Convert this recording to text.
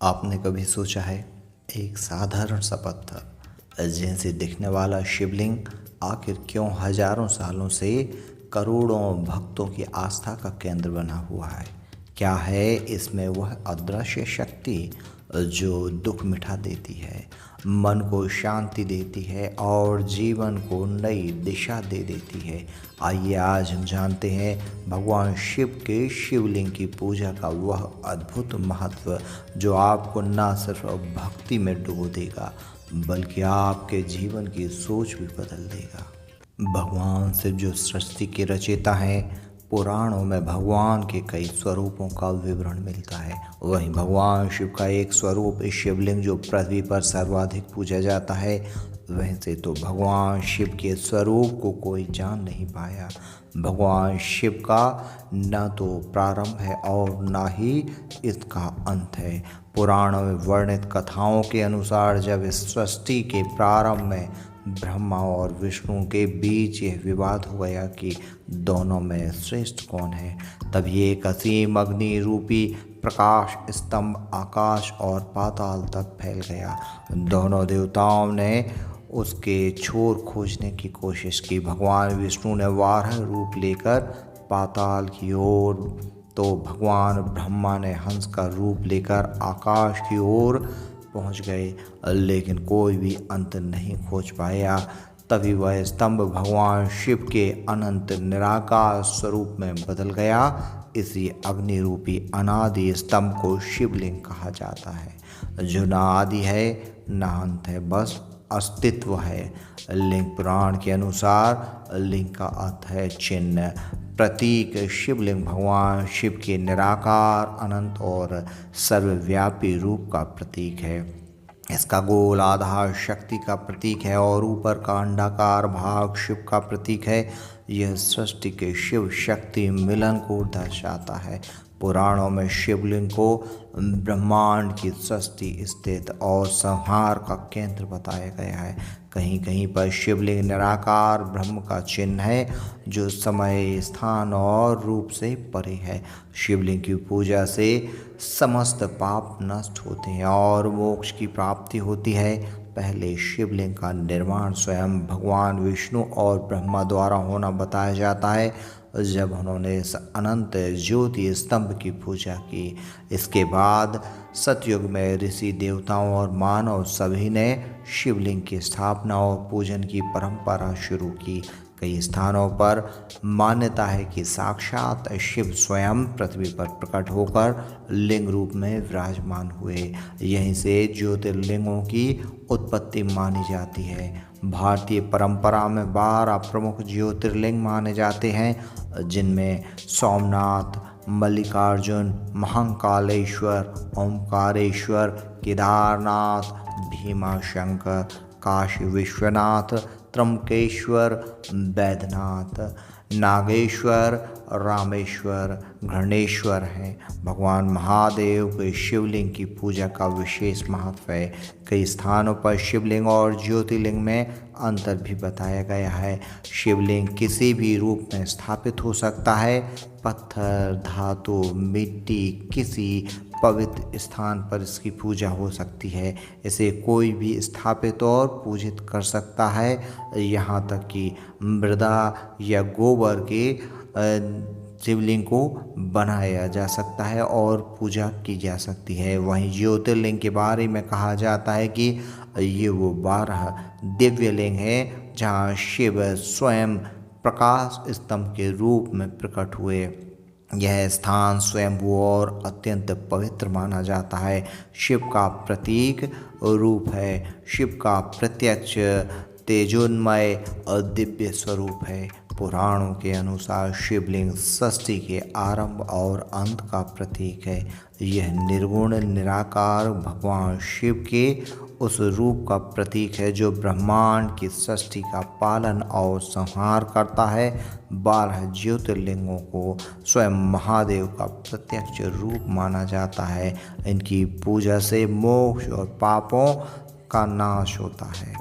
आपने कभी सोचा है एक साधारण सा पत्थर जैसे दिखने वाला शिवलिंग आखिर क्यों हजारों सालों से करोड़ों भक्तों की आस्था का केंद्र बना हुआ है? क्या है इसमें वह अदृश्य शक्ति जो दुख मिटा देती है, मन को शांति देती है और जीवन को नई दिशा दे देती है? आइए आज हम जानते हैं भगवान शिव के शिवलिंग की पूजा का वह अद्भुत महत्व जो आपको न सिर्फ भक्ति में डुबो देगा बल्कि आपके जीवन की सोच भी बदल देगा। भगवान शिव जो सृष्टि के रचयिता हैं, पुराणों में भगवान के कई स्वरूपों का विवरण मिलता है। वहीं भगवान शिव का एक स्वरूप शिवलिंग जो पृथ्वी पर सर्वाधिक पूजा जाता है। वैसे तो भगवान शिव के स्वरूप को कोई जान नहीं पाया। भगवान शिव का न तो प्रारंभ है और न ही इसका अंत है। पुराणों में वर्णित कथाओं के अनुसार जब इस सृष्टि के प्रारंभ में ब्रह्मा और विष्णु के बीच यह विवाद हो गया कि दोनों में श्रेष्ठ कौन है, तब ये एक असीम अग्नि रूपी प्रकाश स्तंभ आकाश और पाताल तक फैल गया। दोनों देवताओं ने उसके छोर खोजने की कोशिश की। भगवान विष्णु ने वाराह रूप लेकर पाताल की ओर, तो भगवान ब्रह्मा ने हंस का रूप लेकर आकाश की ओर पहुंच गए, लेकिन कोई भी अंत नहीं खोज पाया। तभी वह स्तंभ भगवान शिव के अनंत निराकार स्वरूप में बदल गया। इसी अग्नि रूपी अनादि स्तंभ को शिवलिंग कहा जाता है, जो ना आदि है ना अंत है, बस अस्तित्व है। लिंग पुराण के अनुसार लिंग का अर्थ है चिन्ह, प्रतीक। शिवलिंग भगवान शिव के निराकार अनंत और सर्वव्यापी रूप का प्रतीक है। इसका गोल आधार शक्ति का प्रतीक है और ऊपर का अंडाकार भाग शिव का प्रतीक है। यह सृष्टि के शिव शक्ति मिलन को दर्शाता है। पुराणों में शिवलिंग को ब्रह्मांड की सृष्टि, स्थिति और संहार का केंद्र बताया गया है। कहीं कहीं पर शिवलिंग निराकार ब्रह्म का चिन्ह है, जो समय, स्थान और रूप से परे है। शिवलिंग की पूजा से समस्त पाप नष्ट होते हैं और मोक्ष की प्राप्ति होती है। पहले शिवलिंग का निर्माण स्वयं भगवान विष्णु और ब्रह्मा द्वारा होना बताया जाता है, जब उन्होंने इस अनंत ज्योति स्तंभ की पूजा की। इसके बाद सतयुग में ऋषि, देवताओं और मानव सभी ने शिवलिंग की स्थापना और पूजन की परंपरा शुरू की। कई स्थानों पर मान्यता है कि साक्षात शिव स्वयं पृथ्वी पर प्रकट होकर लिंग रूप में विराजमान हुए। यहीं से ज्योतिर्लिंगों की उत्पत्ति मानी जाती है। भारतीय परंपरा में 12 प्रमुख ज्योतिर्लिंग माने जाते हैं, जिनमें सोमनाथ, मल्लिकार्जुन, महाकालेश्वर, ओमकारेश्वर, केदारनाथ, भीमाशंकर, काशी विश्वनाथ, त्र्यंबकेश्वर, बैद्यनाथ, नागेश्वर, रामेश्वर, घृणेश्वर हैं। भगवान महादेव के शिवलिंग की पूजा का विशेष महत्व है। कई स्थानों पर शिवलिंग और ज्योतिर्लिंग में अंतर भी बताया गया है। शिवलिंग किसी भी रूप में स्थापित हो सकता है। पत्थर, धातु, मिट्टी, किसी पवित्र स्थान पर इसकी पूजा हो सकती है। इसे कोई भी स्थापित और पूजित कर सकता है। यहाँ तक कि मृदा या गोबर के शिवलिंग को बनाया जा सकता है और पूजा की जा सकती है। वहीं ज्योतिर्लिंग के बारे में कहा जाता है कि ये वो 12 दिव्य लिंग हैं जहाँ शिव स्वयं प्रकाश स्तंभ के रूप में प्रकट हुए। यह स्थान स्वयंभू और अत्यंत पवित्र माना जाता है। शिव का प्रतीक रूप है। शिव का प्रत्यक्ष तेजोन्मय और दिव्य स्वरूप है। पुराणों के अनुसार शिवलिंग सृष्टि के आरंभ और अंत का प्रतीक है। यह निर्गुण निराकार भगवान शिव के उस रूप का प्रतीक है जो ब्रह्मांड की सृष्टि का पालन और संहार करता है। 12 ज्योतिर्लिंगों को स्वयं महादेव का प्रत्यक्ष रूप माना जाता है। इनकी पूजा से मोक्ष और पापों का नाश होता है।